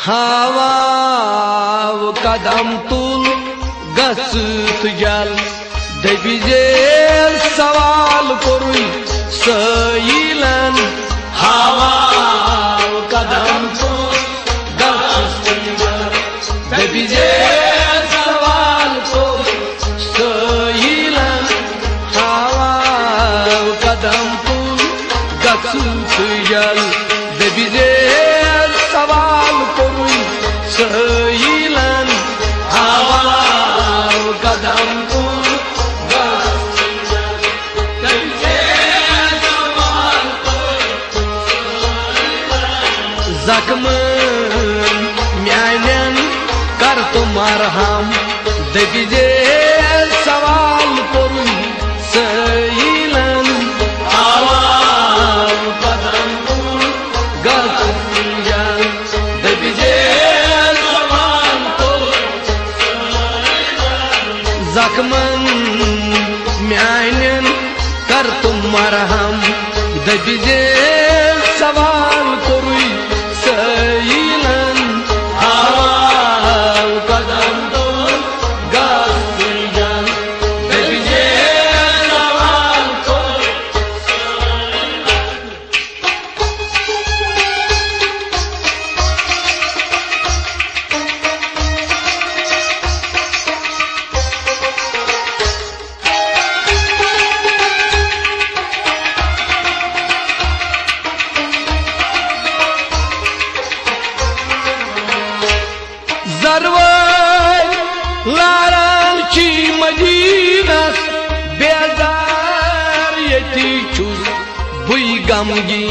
हवा कदम तुल गस जल दबिजे सवाल कोरुई सईलन हवा कदम तुल गस जल दबिजे सवाल कोरुई सईलन हवा कदम तुल गस जल दबिजे सवाल कोरुई सईलन हवा कदम तुल जख्म म्यान कर मरहम दबिजे सवाल कोरुई सईलन हवा कदम तुल दबिजे सवाल कोरुई जख्मन म्यान कर मरहम दबिजे सवाल कोरुई सईलन हवा कदम तुल दबिजे सवाल कोरुई लारांची मदीनस बेजार येती चुस बुई गमगी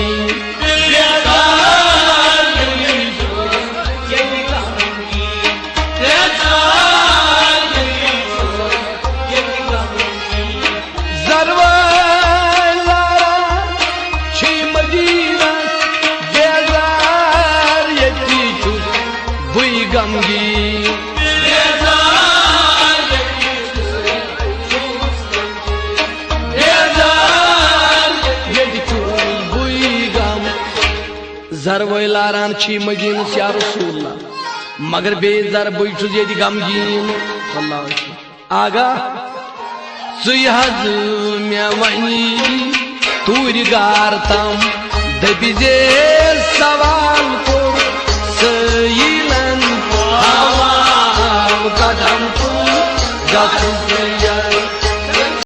लारांची मदीनस बेजार येती चुस बुई गमगी जरवै लारान छी मगीन या रसूलल्लाह मगर बेजार बैठु यदि गमगीन सल्लल्लाहु अलैहि आगा सुयहज मे वनी तूर गारतम दबिजे सवाल को सईलन हवा कदम तुल